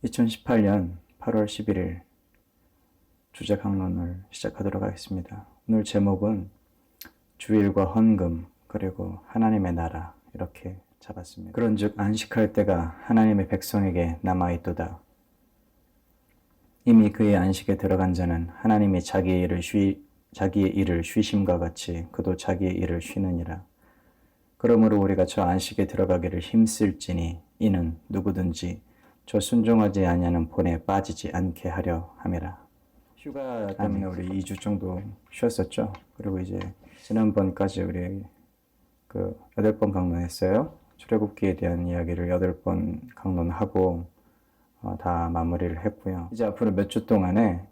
2018년 8월 11일 주제 강론을 시작하도록 하겠습니다. 오늘 제목은 주일과 헌금 그리고 하나님의 나라 이렇게 잡았습니다. 그런즉 안식할 때가 하나님의 백성에게 남아있도다. 이미 그의 안식에 들어간 자는 하나님이 자기의 일을 쉬심과 같이 그도 자기의 일을 쉬느니라. 그러므로 우리가 저 안식에 들어가기를 힘쓸지니 이는 누구든지 저 순종하지 아니하는 본에 빠지지 않게 하려 함이라. 휴가 때문에 우리 2주 정도 쉬었었죠. 그리고 이제 지난번까지 우리 8번 강론했어요. 출애굽기에 대한 이야기를 8번 강론하고 다 마무리를 했고요. 이제 앞으로 몇 주 동안에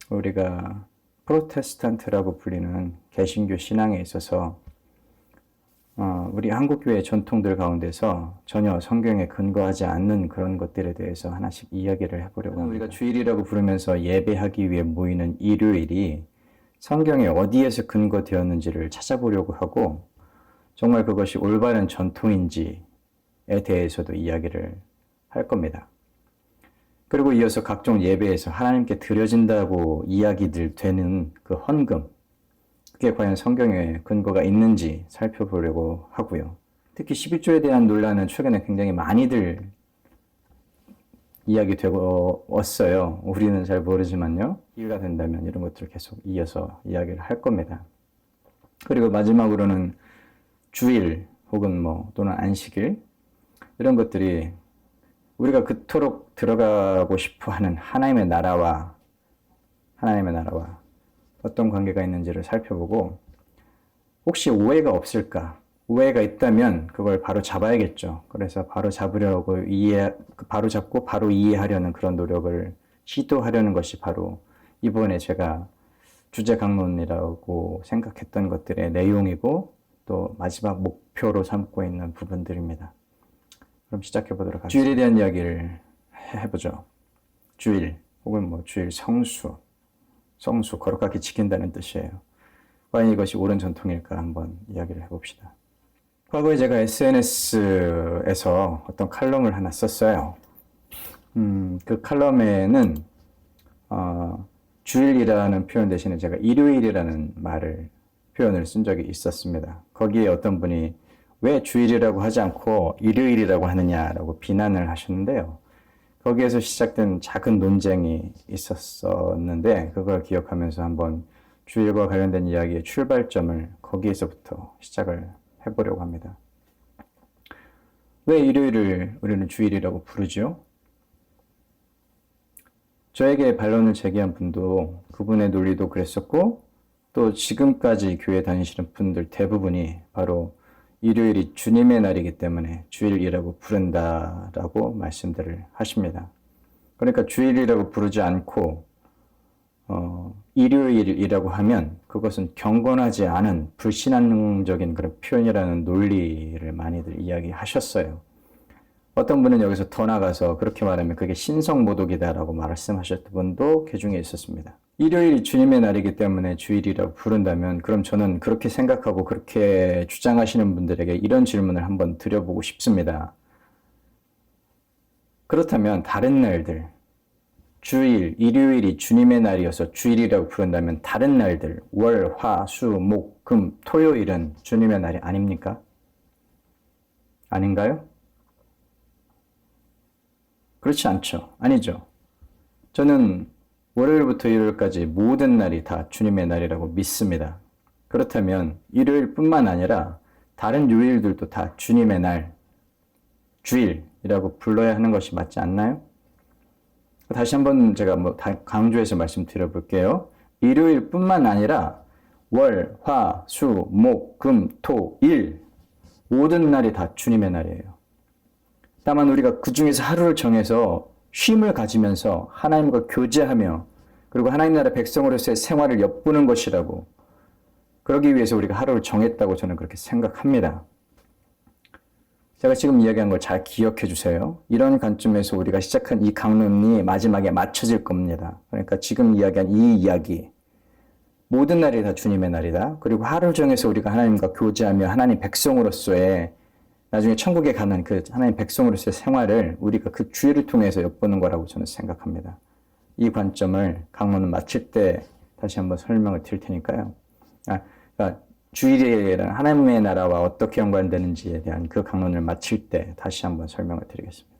우리가 프로테스탄트라고 불리는 개신교 신앙에 있어서 우리 한국교회 전통들 가운데서 전혀 성경에 근거하지 않는 그런 것들에 대해서 하나씩 이야기를 해보려고 합니다. 우리가 주일이라고 부르면서 예배하기 위해 모이는 일요일이 성경에 어디에서 근거되었는지를 찾아보려고 하고 정말 그것이 올바른 전통인지에 대해서도 이야기를 할 겁니다. 그리고 이어서 각종 예배에서 하나님께 드려진다고 이야기들 되는 그 헌금, 그게 과연 성경에 근거가 있는지 살펴보려고 하고요. 특히 11조에 대한 논란은 최근에 굉장히 많이들 이야기되고 왔어요. 우리는 잘 모르지만요. 기회가 된다면 이런 것들을 계속 이어서 이야기를 할 겁니다. 그리고 마지막으로는 주일 혹은 또는 안식일 이런 것들이 우리가 그토록 들어가고 싶어 하는 하나님의 나라와 어떤 관계가 있는지를 살펴보고 혹시 오해가 없을까? 오해가 있다면 그걸 바로 잡아야겠죠. 그래서 바로 잡으려고 바로 잡고 바로 이해하려는 그런 노력을 시도하려는 것이 바로 이번에 제가 주제 강론이라고 생각했던 것들의 내용이고 또 마지막 목표로 삼고 있는 부분들입니다. 그럼 시작해 보도록 하겠습니다. 주일에 대한 이야기를 해보죠. 주일 혹은 주일 성수 거룩하게 지킨다는 뜻이에요. 과연 이것이 옳은 전통일까 한번 이야기를 해봅시다. 과거에 제가 SNS에서 어떤 칼럼을 하나 썼어요. 그 칼럼에는 주일이라는 표현 대신에 제가 일요일이라는 표현을 쓴 적이 있었습니다. 거기에 어떤 분이 왜 주일이라고 하지 않고 일요일이라고 하느냐라고 비난을 하셨는데요. 거기에서 시작된 작은 논쟁이 있었었는데 그걸 기억하면서 한번 주일과 관련된 이야기의 출발점을 거기에서부터 시작을 해보려고 합니다. 왜 일요일을 우리는 주일이라고 부르죠? 저에게 반론을 제기한 분도 그분의 논리도 그랬었고 또 지금까지 교회 다니시는 분들 대부분이 바로 일요일이 주님의 날이기 때문에 주일이라고 부른다라고 말씀들을 하십니다. 그러니까 주일이라고 부르지 않고 일요일이라고 하면 그것은 경건하지 않은 불신앙적인 그런 표현이라는 논리를 많이들 이야기하셨어요. 어떤 분은 여기서 더 나가서 그렇게 말하면 그게 신성모독이다라고 말씀하셨던 분도 그 중에 있었습니다. 일요일이 주님의 날이기 때문에 주일이라고 부른다면 그럼 저는 그렇게 생각하고 그렇게 주장하시는 분들에게 이런 질문을 한번 드려보고 싶습니다. 그렇다면 다른 날들, 주일, 일요일이 주님의 날이어서 주일이라고 부른다면 다른 날들, 월, 화, 수, 목, 금, 토요일은 주님의 날이 아닙니까? 아닌가요? 그렇지 않죠. 아니죠. 저는 월요일부터 일요일까지 모든 날이 다 주님의 날이라고 믿습니다. 그렇다면 일요일뿐만 아니라 다른 요일들도 다 주님의 날, 주일이라고 불러야 하는 것이 맞지 않나요? 다시 한번 제가 강조해서 말씀드려 볼게요. 일요일뿐만 아니라 월, 화, 수, 목, 금, 토, 일 모든 날이 다 주님의 날이에요. 다만 우리가 그 중에서 하루를 정해서 쉼을 가지면서 하나님과 교제하며 그리고 하나님 나라 백성으로서의 생활을 엿보는 것이라고 그러기 위해서 우리가 하루를 정했다고 저는 그렇게 생각합니다. 제가 지금 이야기한 걸 잘 기억해 주세요. 이런 관점에서 우리가 시작한 이 강론이 마지막에 맞춰질 겁니다. 그러니까 지금 이야기한 이 이야기 모든 날이 다 주님의 날이다. 그리고 하루 정해서 우리가 하나님과 교제하며 하나님 백성으로서의 나중에 천국에 가는 그 하나님 백성으로서의 생활을 우리가 그 주일을 통해서 엿보는 거라고 저는 생각합니다. 이 관점을 강론을 마칠 때 다시 한번 설명을 드릴 테니까요. 그러니까 주일이란 하나님의 나라와 어떻게 연관되는지에 대한 그 강론을 마칠 때 다시 한번 설명을 드리겠습니다.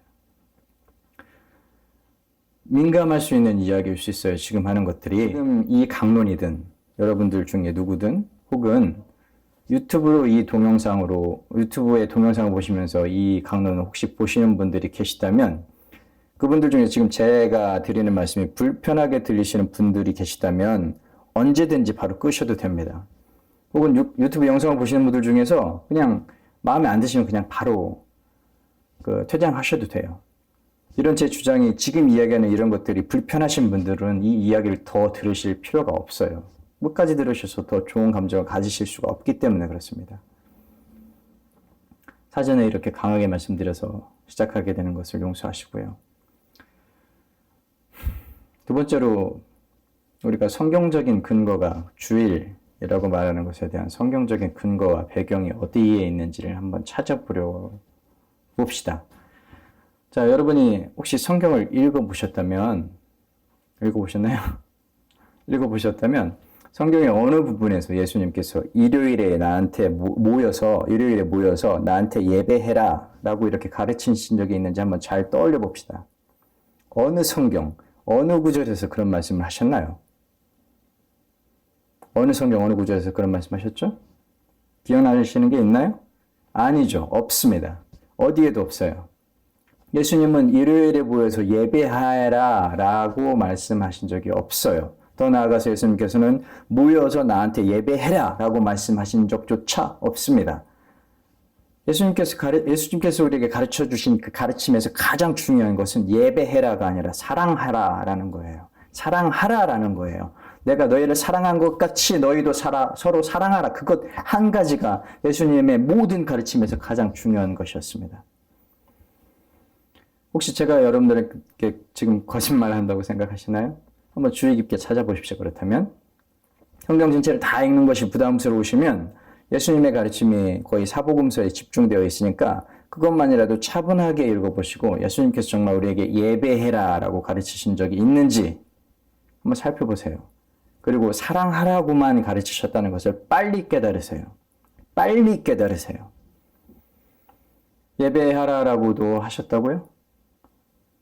민감할 수 있는 이야기일 수 있어요. 지금 하는 것들이. 지금 이 강론이든 여러분들 중에 누구든 혹은 유튜브의 동영상을 보시면서 이 강론을 혹시 보시는 분들이 계시다면 그분들 중에 지금 제가 드리는 말씀이 불편하게 들리시는 분들이 계시다면 언제든지 바로 끄셔도 됩니다. 혹은 유튜브 영상을 보시는 분들 중에서 그냥 마음에 안 드시면 그냥 바로 퇴장하셔도 돼요. 이런 제 주장이 지금 이야기하는 이런 것들이 불편하신 분들은 이 이야기를 더 들으실 필요가 없어요. 끝까지 들으셔서 더 좋은 감정을 가지실 수가 없기 때문에 그렇습니다. 사전에 이렇게 강하게 말씀드려서 시작하게 되는 것을 용서하시고요. 두 번째로 우리가 성경적인 근거가 주일이라고 말하는 것에 대한 성경적인 근거와 배경이 어디에 있는지를 한번 찾아보려 봅시다. 자, 여러분이 혹시 성경을 읽어보셨나요? 읽어보셨다면 성경의 어느 부분에서 예수님께서 일요일에 모여서 나한테 예배해라 라고 이렇게 가르치신 적이 있는지 한번 잘 떠올려 봅시다. 어느 성경, 어느 구절에서 그런 말씀을 하셨나요? 어느 성경, 어느 구절에서 그런 말씀하셨죠? 기억나시는 게 있나요? 아니죠. 없습니다. 어디에도 없어요. 예수님은 일요일에 모여서 예배하라 라고 말씀하신 적이 없어요. 더 나아가서 예수님께서는 모여서 나한테 예배해라 라고 말씀하신 적조차 없습니다. 예수님께서 우리에게 가르쳐 주신 그 가르침에서 가장 중요한 것은 예배해라가 아니라 사랑하라라는 거예요. 사랑하라라는 거예요. 내가 너희를 사랑한 것 같이 너희도 서로 사랑하라. 그것 한 가지가 예수님의 모든 가르침에서 가장 중요한 것이었습니다. 혹시 제가 여러분들에게 지금 거짓말 한다고 생각하시나요? 한번 주의 깊게 찾아보십시오. 그렇다면 성경 전체를 다 읽는 것이 부담스러우시면 예수님의 가르침이 거의 사복음서에 집중되어 있으니까 그것만이라도 차분하게 읽어보시고 예수님께서 정말 우리에게 예배해라 라고 가르치신 적이 있는지 한번 살펴보세요. 그리고 사랑하라고만 가르치셨다는 것을 빨리 깨달으세요. 빨리 깨달으세요. 예배하라라고도 하셨다고요?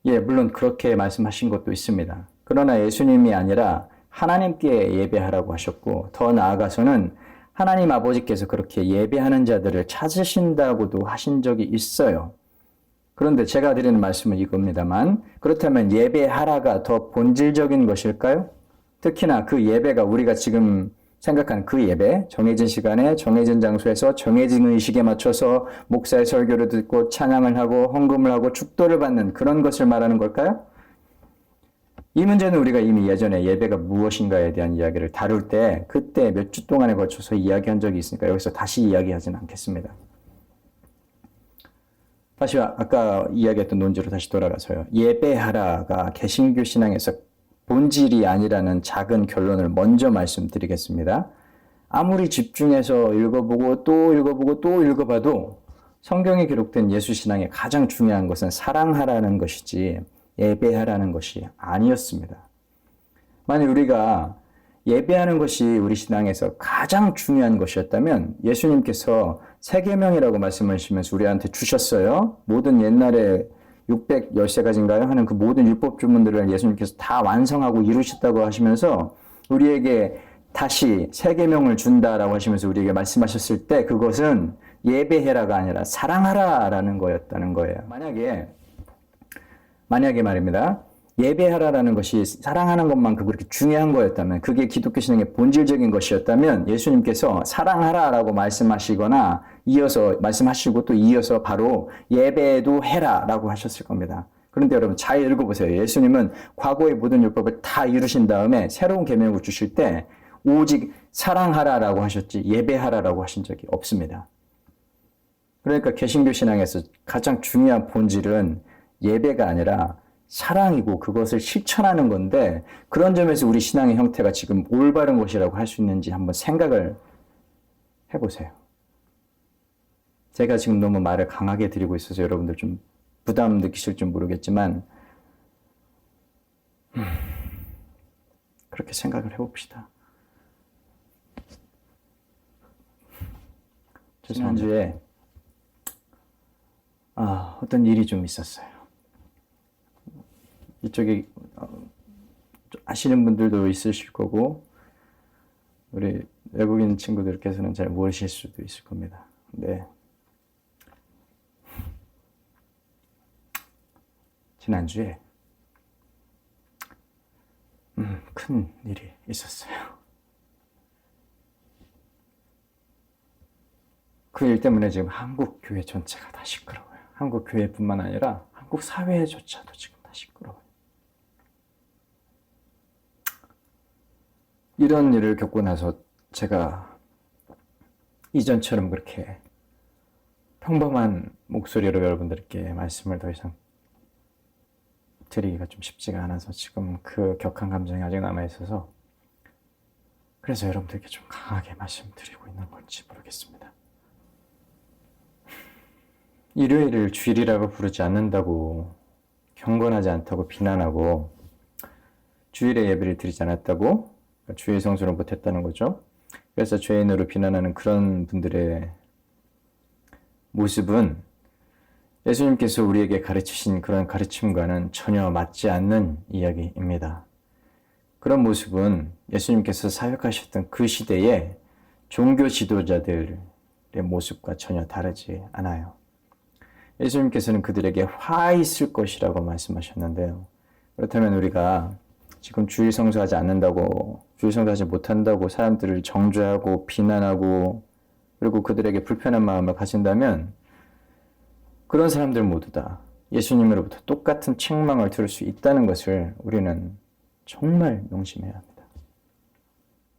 예, 물론 그렇게 말씀하신 것도 있습니다. 그러나 예수님이 아니라 하나님께 예배하라고 하셨고 더 나아가서는 하나님 아버지께서 그렇게 예배하는 자들을 찾으신다고도 하신 적이 있어요. 그런데 제가 드리는 말씀은 이겁니다만 그렇다면 예배하라가 더 본질적인 것일까요? 특히나 그 예배가 우리가 지금 생각한 그 예배, 정해진 시간에 정해진 장소에서 정해진 의식에 맞춰서 목사의 설교를 듣고 찬양을 하고 헌금을 하고 축도를 받는 그런 것을 말하는 걸까요? 이 문제는 우리가 이미 예전에 예배가 무엇인가에 대한 이야기를 다룰 때 그때 몇 주 동안에 걸쳐서 이야기한 적이 있으니까 여기서 다시 이야기하지는 않겠습니다. 다시 아까 이야기했던 논지로 다시 돌아가서요. 예배하라가 개신교 신앙에서 본질이 아니라는 작은 결론을 먼저 말씀드리겠습니다. 아무리 집중해서 읽어보고 또 읽어보고 또 읽어봐도 성경에 기록된 예수 신앙의 가장 중요한 것은 사랑하라는 것이지 예배하라는 것이 아니었습니다. 만약 우리가 예배하는 것이 우리 신앙에서 가장 중요한 것이었다면 예수님께서 세계명이라고 말씀하시면서 우리한테 주셨어요. 모든 옛날에 613가지인가요? 하는 그 모든 율법 주문들을 예수님께서 다 완성하고 이루셨다고 하시면서 우리에게 다시 세계명을 준다라고 하시면서 우리에게 말씀하셨을 때 그것은 예배해라가 아니라 사랑하라라는 거였다는 거예요. 만약에 말입니다. 예배하라라는 것이 사랑하는 것만큼 그렇게 중요한 거였다면 그게 기독교 신앙의 본질적인 것이었다면 예수님께서 사랑하라라고 말씀하시거나 이어서 말씀하시고 또 이어서 바로 예배도 해라라고 하셨을 겁니다. 그런데 여러분 잘 읽어보세요. 예수님은 과거의 모든 율법을 다 이루신 다음에 새로운 계명을 주실 때 오직 사랑하라라고 하셨지 예배하라라고 하신 적이 없습니다. 그러니까 개신교 신앙에서 가장 중요한 본질은 예배가 아니라 사랑이고 그것을 실천하는 건데 그런 점에서 우리 신앙의 형태가 지금 올바른 것이라고 할 수 있는지 한번 생각을 해보세요. 제가 지금 너무 말을 강하게 드리고 있어서 여러분들 좀 부담 느끼실지 모르겠지만 그렇게 생각을 해봅시다. 지난주에 어떤 일이 좀 있었어요. 이쪽에 아시는 분들도 있으실 거고 우리 외국인 친구들께서는 잘 모르실 수도 있을 겁니다. 근데 지난주에 큰 일이 있었어요. 그 일 때문에 지금 한국 교회 전체가 다 시끄러워요. 한국 교회뿐만 아니라 한국 사회조차도 지금 다 시끄러워요. 이런 일을 겪고 나서 제가 이전처럼 그렇게 평범한 목소리로 여러분들께 말씀을 더 이상 드리기가 좀 쉽지가 않아서 지금 그 격한 감정이 아직 남아있어서 그래서 여러분들께 좀 강하게 말씀드리고 있는 건지 모르겠습니다. 일요일을 주일이라고 부르지 않는다고, 경건하지 않다고 비난하고, 주일에 예배를 드리지 않았다고, 주일 성수를 못했다는 거죠. 그래서 죄인으로 비난하는 그런 분들의 모습은 예수님께서 우리에게 가르치신 그런 가르침과는 전혀 맞지 않는 이야기입니다. 그런 모습은 예수님께서 사역하셨던 그 시대의 종교 지도자들의 모습과 전혀 다르지 않아요. 예수님께서는 그들에게 화 있을 것이라고 말씀하셨는데요. 그렇다면 우리가 지금 주일 성수하지 않는다고, 주일 성수하지 못한다고 사람들을 정죄하고 비난하고 그리고 그들에게 불편한 마음을 가진다면 그런 사람들 모두 다 예수님으로부터 똑같은 책망을 들을 수 있다는 것을 우리는 정말 명심해야 합니다.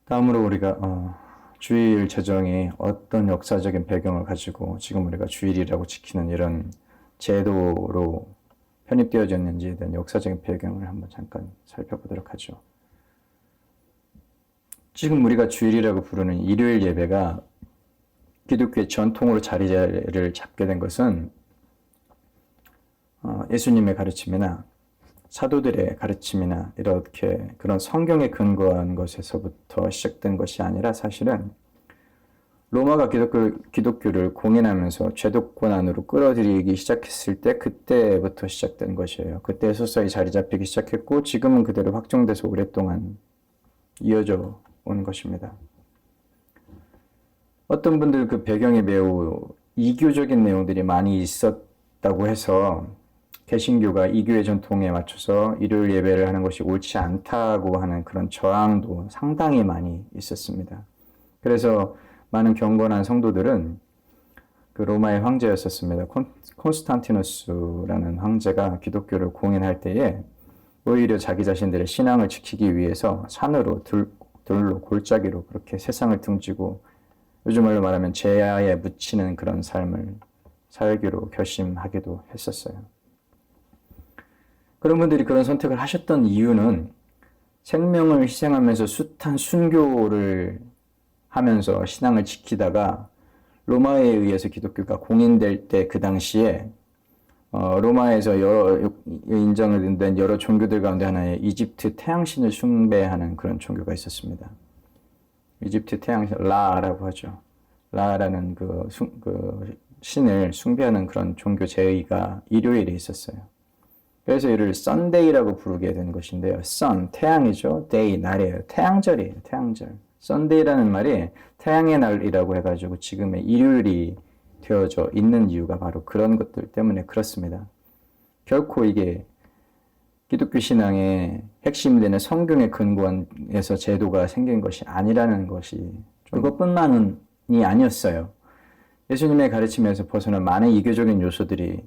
다음으로 우리가 주일 제정이 어떤 역사적인 배경을 가지고 지금 우리가 주일이라고 지키는 이런 제도로 편입되어졌는지에 대한 역사적인 배경을 한번 잠깐 살펴보도록 하죠. 지금 우리가 주일이라고 부르는 일요일 예배가 기독교의 전통으로 자리를 잡게 된 것은 예수님의 가르침이나 사도들의 가르침이나 이렇게 그런 성경에 근거한 것에서부터 시작된 것이 아니라 사실은 로마가 기독교를 공인하면서 제도권 안으로 끌어들이기 시작했을 때 그때부터 시작된 것이에요. 그때 서서히 자리 잡히기 시작했고 지금은 그대로 확정돼서 오랫동안 이어져 온 것입니다. 어떤 분들 그 배경에 매우 이교적인 내용들이 많이 있었다고 해서 개신교가 이교의 전통에 맞춰서 일요일 예배를 하는 것이 옳지 않다고 하는 그런 저항도 상당히 많이 있었습니다. 그래서 많은 경건한 성도들은 그 로마의 황제였었습니다. 콘스탄티누스라는 황제가 기독교를 공인할 때에 오히려 자기 자신들의 신앙을 지키기 위해서 산으로 돌로 골짜기로 그렇게 세상을 등지고 요즘 말로 말하면 재야에 묻히는 그런 삶을 살기로 결심하기도 했었어요. 그런 분들이 그런 선택을 하셨던 이유는 생명을 희생하면서 숱한 순교를 하면서 신앙을 지키다가 로마에 의해서 기독교가 공인될 때 그 당시에 로마에서 인정을 된 여러 종교들 가운데 하나의 이집트 태양신을 숭배하는 그런 종교가 있었습니다. 이집트 태양신, 라라고 하죠. 라라는 그 신을 숭배하는 그런 종교 제의가 일요일에 있었어요. 그래서 이를 썬데이라고 부르게 된 것인데요. 선, 태양이죠. 데이, 날이에요. 태양절이에요. 태양절. 썬데이라는 말이 태양의 날이라고 해가지고 지금의 일요일이 되어져 있는 이유가 바로 그런 것들 때문에 그렇습니다. 결코 이게 기독교 신앙의 핵심이 되는 성경의 근거에서 제도가 생긴 것이 아니라는 것이 그것뿐만이 아니었어요. 예수님의 가르침에서 벗어난 많은 이교적인 요소들이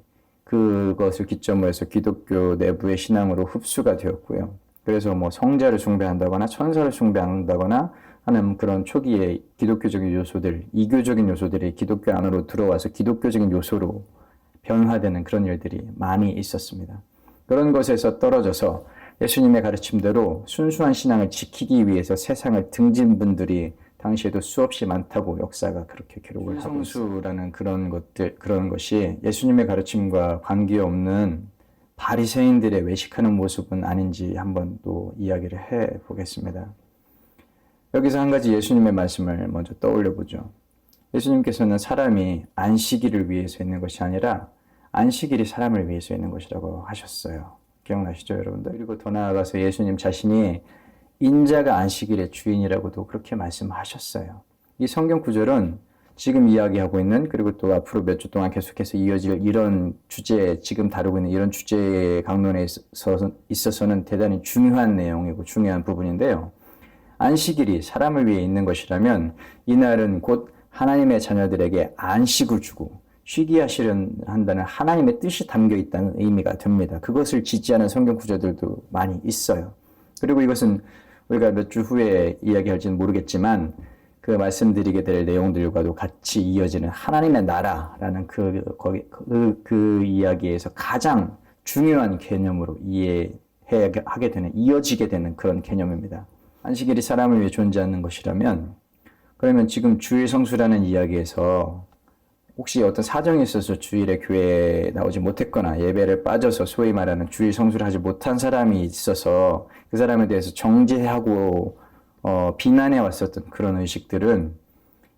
그것을 기점으로 해서 기독교 내부의 신앙으로 흡수가 되었고요. 그래서 뭐 성자를 숭배한다거나 천사를 숭배한다거나 하는 그런 초기의 기독교적인 요소들, 이교적인 요소들이 기독교 안으로 들어와서 기독교적인 요소로 변화되는 그런 일들이 많이 있었습니다. 그런 것에서 떨어져서 예수님의 가르침대로 순수한 신앙을 지키기 위해서 세상을 등진 분들이 당시에도 수없이 많다고 역사가 그렇게 기록을 하고 있습니다. 성수라는 그런 것이 예수님의 가르침과 관계없는 바리새인들의 외식하는 모습은 아닌지 한번 또 이야기를 해 보겠습니다. 여기서 한 가지 예수님의 말씀을 먼저 떠올려 보죠. 예수님께서는 사람이 안식일을 위해서 있는 것이 아니라 안식일이 사람을 위해서 있는 것이라고 하셨어요. 기억나시죠, 여러분들? 그리고 더 나아가서 예수님 자신이 인자가 안식일의 주인이라고도 그렇게 말씀하셨어요. 이 성경 구절은 지금 이야기하고 있는, 그리고 또 앞으로 몇 주 동안 계속해서 이어질 이런 주제, 지금 다루고 있는 이런 주제의 강론에 있어서는 대단히 중요한 내용이고 중요한 부분인데요. 안식일이 사람을 위해 있는 것이라면 이날은 곧 하나님의 자녀들에게 안식을 주고 쉬게 한다는 하나님의 뜻이 담겨 있다는 의미가 됩니다. 그것을 지지하는 성경 구절들도 많이 있어요. 그리고 이것은 우리가 몇 주 후에 이야기할지는 모르겠지만 그 말씀드리게 될 내용들과도 같이 이어지는 하나님의 나라라는 그 이야기에서 가장 중요한 개념으로 이해하게 되는, 이어지게 되는 그런 개념입니다. 안식일이 사람을 위해 존재하는 것이라면, 그러면 지금 주일 성수라는 이야기에서 혹시 어떤 사정이 있어서 주일에 교회에 나오지 못했거나 예배를 빠져서 소위 말하는 주일 성수를 하지 못한 사람이 있어서 그 사람에 대해서 정죄하고 비난해 왔었던 그런 의식들은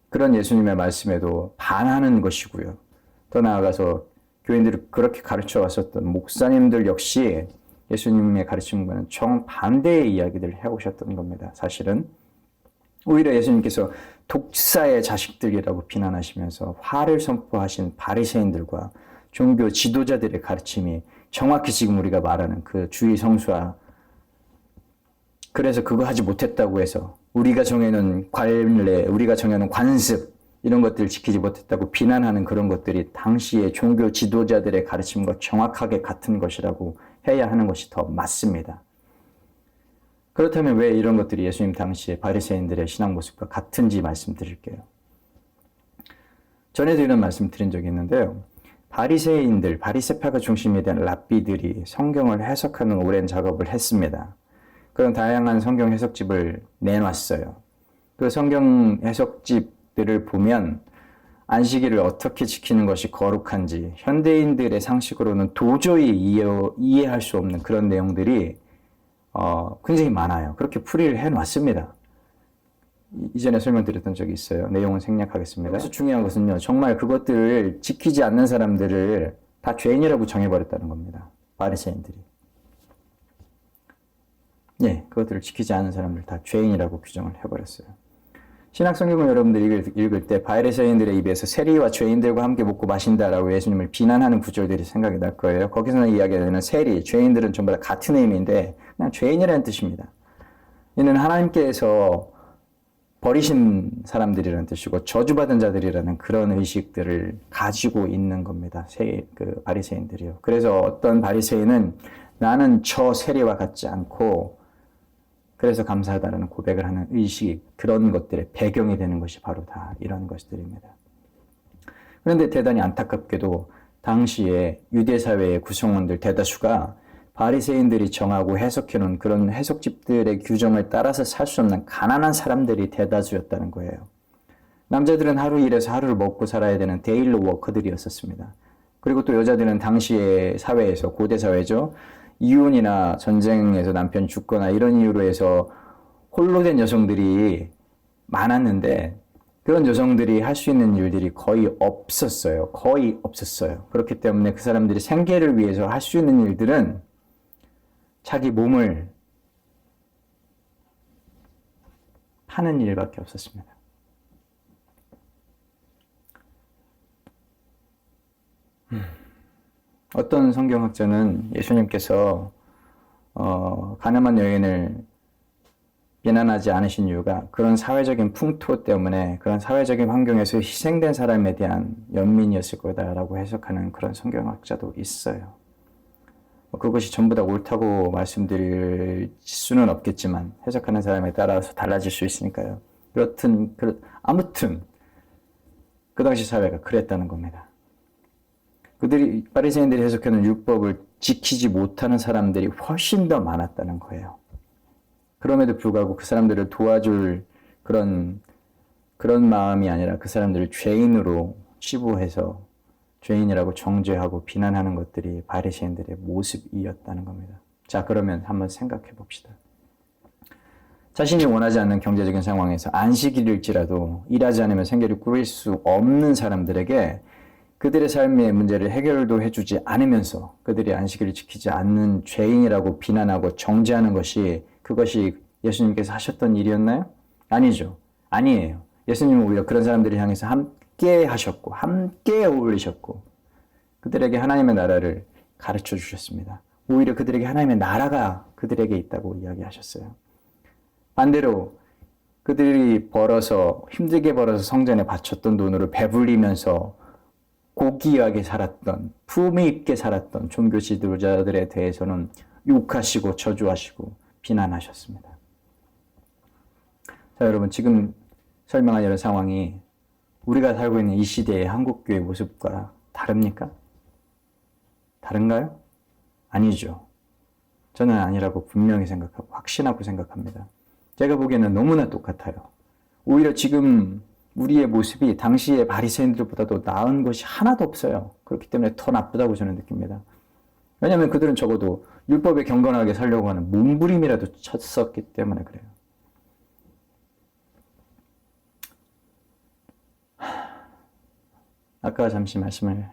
그런 예수님의 말씀에도 반하는 것이고요. 더 나아가서 교인들이 그렇게 가르쳐 왔었던 목사님들 역시 예수님의 가르침과는 정반대의 이야기들을 해오셨던 겁니다. 사실은 오히려 예수님께서 독사의 자식들이라고 비난하시면서 화를 선포하신 바리새인들과 종교 지도자들의 가르침이 정확히 지금 우리가 말하는 그 주의 성수와, 그래서 그거 하지 못했다고 해서 우리가 정해놓은 관례, 우리가 정해놓은 관습 이런 것들을 지키지 못했다고 비난하는 그런 것들이 당시의 종교 지도자들의 가르침과 정확하게 같은 것이라고 해야 하는 것이 더 맞습니다. 그렇다면 왜 이런 것들이 예수님 당시의 바리새인들의 신앙 모습과 같은지 말씀드릴게요. 전에도 이런 말씀 드린 적이 있는데요. 바리새인들, 바리새파가 중심이 된 랍비들이 성경을 해석하는 오랜 작업을 했습니다. 그런 다양한 성경 해석집을 내놨어요. 그 성경 해석집들을 보면 안식일을 어떻게 지키는 것이 거룩한지 현대인들의 상식으로는 도저히 이해할 수 없는 그런 내용들이 굉장히 많아요. 그렇게 풀이를 해놨습니다. 이전에 설명드렸던 적이 있어요. 내용은 생략하겠습니다. 여기서 중요한 것은요, 정말 그것들을 지키지 않는 사람들을 다 죄인이라고 정해버렸다는 겁니다. 바리새인들이. 예, 그것들을 지키지 않는 사람들 다 죄인이라고 규정을 해버렸어요. 신약성경을 여러분들이 읽을 때 바리새인들의 입에서 세리와 죄인들과 함께 먹고 마신다라고 예수님을 비난하는 구절들이 생각이 날 거예요. 거기서는 이야기하는 세리, 죄인들은 전부 다 같은 의미인데 그냥 죄인이라는 뜻입니다. 이는 하나님께서 버리신 사람들이라는 뜻이고 저주받은 자들이라는 그런 의식들을 가지고 있는 겁니다. 그 바리새인들이요. 그래서 어떤 바리새인은 나는 저 세리와 같지 않고 그래서 감사하다는 고백을 하는 의식, 그런 것들의 배경이 되는 것이 바로 다 이런 것들입니다. 그런데 대단히 안타깝게도 당시에 유대사회의 구성원들 대다수가 바리새인들이 정하고 해석해놓은 그런 해석집들의 규정을 따라서 살 수 없는 가난한 사람들이 대다수였다는 거예요. 남자들은 하루 일해서 하루를 먹고 살아야 되는 데일리 워커들이었었습니다. 그리고 또 여자들은 당시의 사회에서, 고대 사회죠, 이혼이나 전쟁에서 남편이 죽거나 이런 이유로 해서 홀로 된 여성들이 많았는데 그런 여성들이 할 수 있는 일들이 거의 없었어요. 거의 없었어요. 그렇기 때문에 그 사람들이 생계를 위해서 할 수 있는 일들은 자기 몸을 파는 일밖에 없었습니다. 어떤 성경학자는 예수님께서 가늠한 여인을 비난하지 않으신 이유가 그런 사회적인 풍토 때문에, 그런 사회적인 환경에서 희생된 사람에 대한 연민이었을 거다라고 해석하는 그런 성경학자도 있어요. 그것이 전부 다 옳다고 말씀드릴 수는 없겠지만 해석하는 사람에 따라서 달라질 수 있으니까요. 아무튼 그 당시 사회가 그랬다는 겁니다. 바리새인들이 해석하는 율법을 지키지 못하는 사람들이 훨씬 더 많았다는 거예요. 그럼에도 불구하고 그 사람들을 도와줄 그런 그런 마음이 아니라 그 사람들을 죄인으로 치부해서 죄인이라고 정죄하고 비난하는 것들이 바리새인들의 모습이었다는 겁니다. 자, 그러면 한번 생각해 봅시다. 자신이 원하지 않는 경제적인 상황에서 안식일일지라도 일하지 않으면 생계를 꾸릴 수 없는 사람들에게 그들의 삶의 문제를 해결도 해주지 않으면서 그들이 안식일을 지키지 않는 죄인이라고 비난하고 정죄하는 것이 그것이 예수님께서 하셨던 일이었나요? 아니죠. 아니에요. 예수님은 오히려 그런 사람들을 향해서 함께 하셨고 함께 어울리셨고 그들에게 하나님의 나라를 가르쳐 주셨습니다. 오히려 그들에게 하나님의 나라가 그들에게 있다고 이야기하셨어요. 반대로 그들이 힘들게 벌어서 성전에 바쳤던 돈으로 배불리면서 고귀하게 살았던, 품위 있게 살았던 종교 지도자들에 대해서는 욕하시고 저주하시고 비난하셨습니다. 자, 여러분, 지금 설명한 이런 상황이 우리가 살고 있는 이 시대의 한국교회 모습과 다릅니까? 다른가요? 아니죠. 저는 아니라고 분명히 생각하고 확신하고 생각합니다. 제가 보기에는 너무나 똑같아요. 오히려 지금 우리의 모습이 당시의 바리새인들보다도 나은 것이 하나도 없어요. 그렇기 때문에 더 나쁘다고 저는 느낍니다. 왜냐하면 그들은 적어도 율법에 경건하게 살려고 하는 몸부림이라도 쳤었기 때문에 그래요. 아까 잠시 말씀을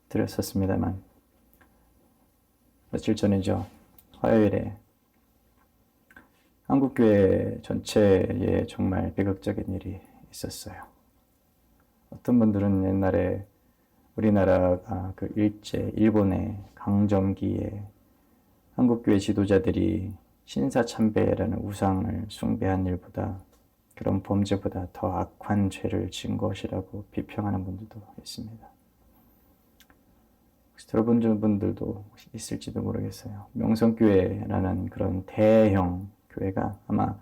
드렸었습니다만 며칠 전이죠. 화요일에 한국교회 전체에 정말 비극적인 일이 있었어요. 어떤 분들은 옛날에 우리나라가 그 일본의 강점기에 한국교회 지도자들이 신사참배라는 우상을 숭배한 일보다 그런 범죄보다 더 악한 죄를 진 것이라고 비평하는 분들도 있습니다. 혹시 들어본 분들도 있을지도 모르겠어요. 명성교회라는 그런 대형 교회가 아마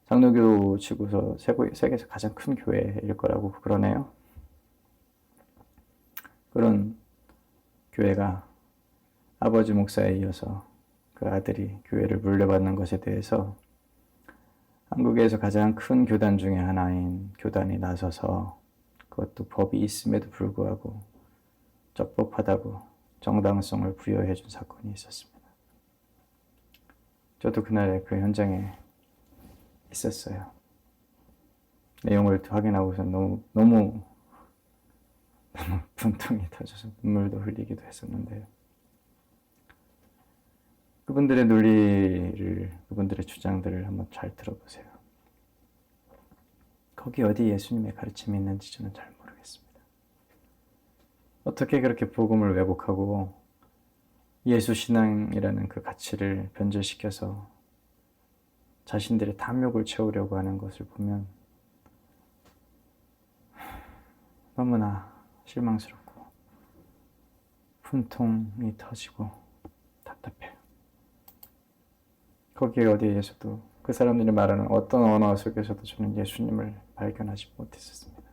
장로교 치고서 세계에서 가장 큰 교회일 거라고 그러네요. 그런 교회가 아버지 목사에 이어서 그 아들이 교회를 물려받는 것에 대해서 한국에서 가장 큰 교단 중에 하나인 교단이 나서서 그것도 법이 있음에도 불구하고 적법하다고 정당성을 부여해 준 사건이 있었습니다. 저도 그날에 그 현장에 있었어요. 내용을 확인하고서 너무 분통이 터져서 눈물도 흘리기도 했었는데요. 그분들의 논리를, 그분들의 주장들을 한번 잘 들어보세요. 거기 어디 예수님의 가르침이 있는지 저는 잘 모르겠습니다. 어떻게 그렇게 복음을 왜곡하고 예수신앙이라는 그 가치를 변질시켜서 자신들의 탐욕을 채우려고 하는 것을 보면 너무나 실망스럽고 분통이 터지고 답답해요. 거기에 어디에서도 그 사람들이 말하는 어떤 언어 속에서도 저는 예수님을 발견하지 못했었습니다.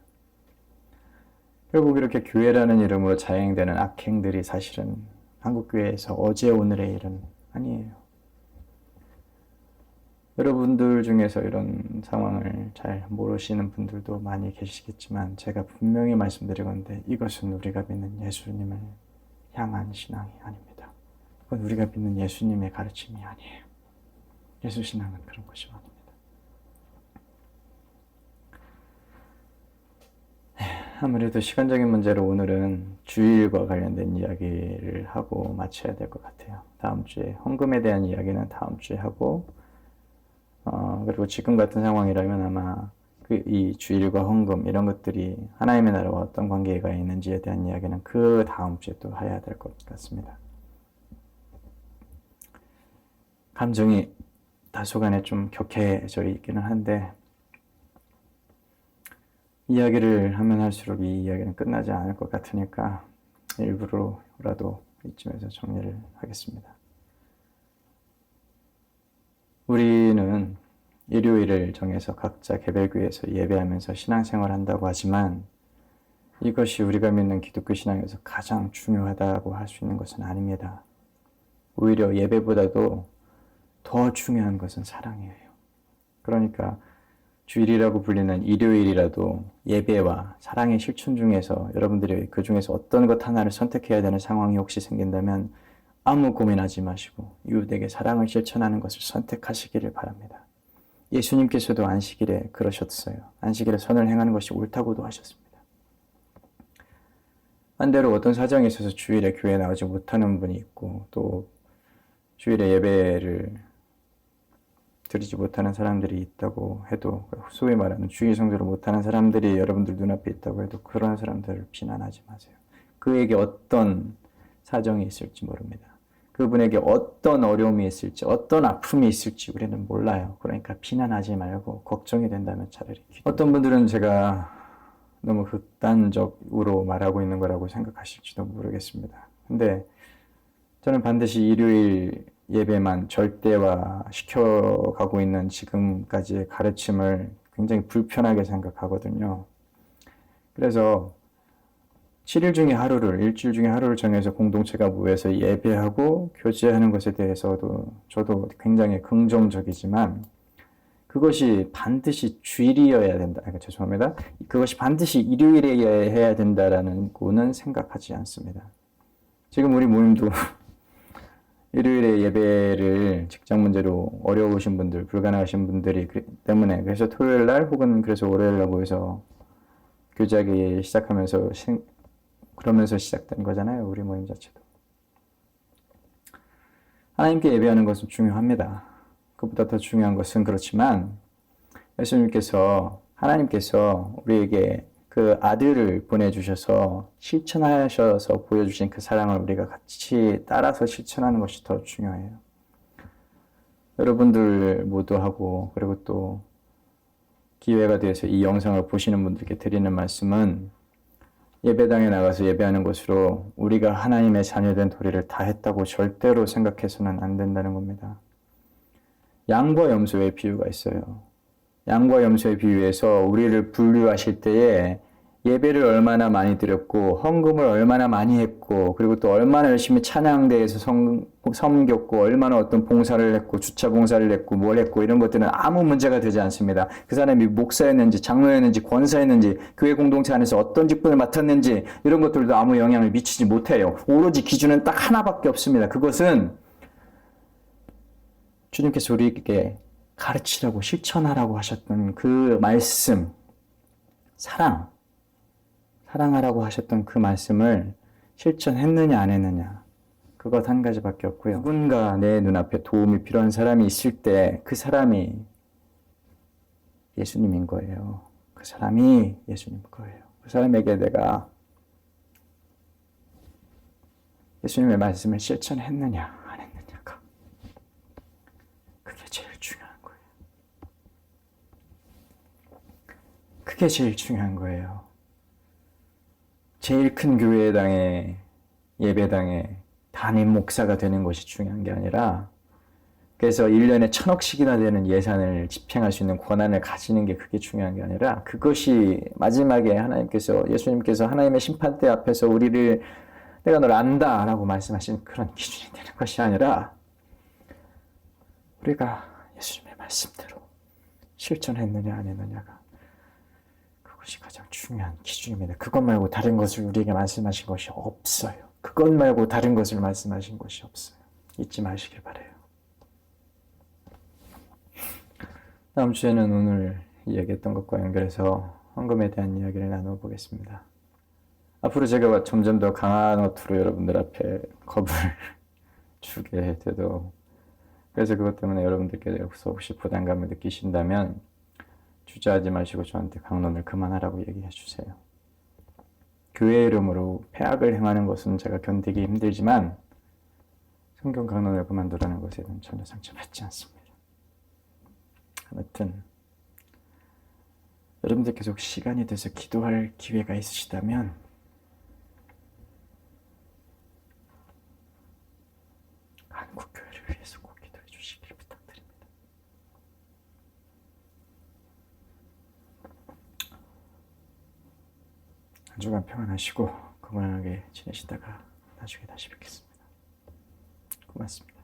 결국 이렇게 교회라는 이름으로 자행되는 악행들이 사실은 한국교회에서 어제 오늘의 일은 아니에요. 여러분들 중에서 이런 상황을 잘 모르시는 분들도 많이 계시겠지만 제가 분명히 말씀드리건대 이것은 우리가 믿는 예수님을 향한 신앙이 아닙니다. 그건 우리가 믿는 예수님의 가르침이 아니에요. 예수 신앙은 그런 것이 아닙니다. 아무래도 시간적인 문제로 오늘은 주일과 관련된 이야기를 하고 마쳐야 될 것 같아요. 다음 주에 헌금에 대한 이야기는 다음 주에 하고 그리고 지금 같은 상황이라면 아마 이 주일과 헌금 이런 것들이 하나님의 나라와 어떤 관계가 있는지에 대한 이야기는 그 다음 주에 또 해야 될 것 같습니다. 감정이 다소간에 좀 격해져 있기는 한데 이야기를 하면 할수록 이 이야기는 끝나지 않을 것 같으니까 일부러라도 이쯤에서 정리를 하겠습니다. 우리는 일요일을 정해서 각자 개별교회에서 예배하면서 신앙생활을 한다고 하지만 이것이 우리가 믿는 기독교 신앙에서 가장 중요하다고 할 수 있는 것은 아닙니다. 오히려 예배보다도 더 중요한 것은 사랑이에요. 그러니까 주일이라고 불리는 일요일이라도 예배와 사랑의 실천 중에서 여러분들이 그 중에서 어떤 것 하나를 선택해야 되는 상황이 혹시 생긴다면 아무 고민하지 마시고 이웃에게 사랑을 실천하는 것을 선택하시기를 바랍니다. 예수님께서도 안식일에 그러셨어요. 안식일에 선을 행하는 것이 옳다고도 하셨습니다. 반대로 어떤 사정에 있어서 주일에 교회에 나오지 못하는 분이 있고 또 주일에 예배를 드리지 못하는 사람들이 있다고 해도 소위 말하는 주일 성도를 못하는 사람들이 여러분들 눈앞에 있다고 해도 그런 사람들을 비난하지 마세요. 그에게 어떤 사정이 있을지 모릅니다. 그분에게 어떤 어려움이 있을지 어떤 아픔이 있을지 우리는 몰라요. 그러니까 비난하지 말고 걱정이 된다면 차라리 어떤 분들은 제가 너무 극단적으로 말하고 있는 거라고 생각하실지도 모르겠습니다. 근데 저는 반드시 일요일 예배만 절대화 시켜가고 있는 지금까지의 가르침을 굉장히 불편하게 생각하거든요. 그래서 7일 중에 하루를, 일주일 중에 하루를 정해서 공동체가 모여서 예배하고 교제하는 것에 대해서도 저도 굉장히 긍정적이지만 그것이 반드시 주일이어야 된다. 죄송합니다. 그것이 반드시 일요일에 해야 된다라는 거는 생각하지 않습니다. 지금 우리 모임도 일요일에 예배를 직장 문제로 어려우신 분들, 불가능하신 분들이 때문에 그래서 토요일 날 혹은 그래서 월요일 날 모여서 교제하기 시작하면서 그러면서 시작된 거잖아요. 우리 모임 자체도. 하나님께 예배하는 것은 중요합니다. 그보다 더 중요한 것은 그렇지만 하나님께서 우리에게 그 아들을 보내주셔서 실천하셔서 보여주신 그 사랑을 우리가 같이 따라서 실천하는 것이 더 중요해요. 여러분들 모두하고 그리고 또 기회가 되어서 이 영상을 보시는 분들께 드리는 말씀은 예배당에 나가서 예배하는 것으로 우리가 하나님의 자녀된 도리를 다 했다고 절대로 생각해서는 안 된다는 겁니다. 양과 염소의 비유가 있어요. 양과 염소의 비유에서 우리를 분류하실 때에 예배를 얼마나 많이 드렸고 헌금을 얼마나 많이 했고 그리고 또 얼마나 열심히 찬양대에서 섬겼고 얼마나 어떤 봉사를 했고 주차 봉사를 했고 뭘 했고 이런 것들은 아무 문제가 되지 않습니다. 그 사람이 목사였는지 장로였는지 권사였는지 교회 공동체 안에서 어떤 직분을 맡았는지 이런 것들도 아무 영향을 미치지 못해요. 오로지 기준은 딱 하나밖에 없습니다. 그것은 주님께서 우리에게 가르치라고 실천하라고 하셨던 그 말씀, 사랑하라고 하셨던 그 말씀을 실천했느냐 안 했느냐 그것 한 가지밖에 없고요. 누군가 내 눈앞에 도움이 필요한 사람이 있을 때 그 사람이 예수님인 거예요. 그 사람이 예수님인 거예요. 그 사람에게 내가 예수님의 말씀을 실천했느냐 안 했느냐가 그게 제일 중요한 거예요. 그게 제일 중요한 거예요. 제일 큰 교회당에 예배당에 담임 목사가 되는 것이 중요한 게 아니라 그래서 1년에 1,000억씩이나 되는 예산을 집행할 수 있는 권한을 가지는 게 그게 중요한 게 아니라 그것이 마지막에 예수님께서 하나님의 심판대 앞에서 우리를 내가 널 안다 라고 말씀하신 그런 기준이 되는 것이 아니라 우리가 예수님의 말씀대로 실천했느냐 안 했느냐가 그것이 가장 중요한 기준입니다. 그것 말고 다른 것을 우리에게 말씀하신 것이 없어요. 그것 말고 다른 것을 말씀하신 것이 없어요. 잊지 마시길 바라요. 다음 주에는 오늘 이야기했던 것과 연결해서 헌금에 대한 이야기를 나누어 보겠습니다. 앞으로 제가 점점 더 강한 어투로 여러분들 앞에 겁을 주게 돼도 그래서 그것 때문에 여러분들께서 혹시 부담감을 느끼신다면 주저하지 마시고 저한테 강론을 그만하라고 얘기해 주세요. 교회 이름으로 폐악을 행하는 것은 제가 견디기 힘들지만 성경 강론을 그만두라는 것에는 전혀 상처받지 않습니다. 아무튼 여러분들께서 혹시 시간이 돼서 기도할 기회가 있으시다면 한국교회를 위해서 꼭 기도해 주시길 부탁드립니다. 한 주간 평안하시고 건강하게 지내시다가 나중에 다시 뵙겠습니다. 고맙습니다.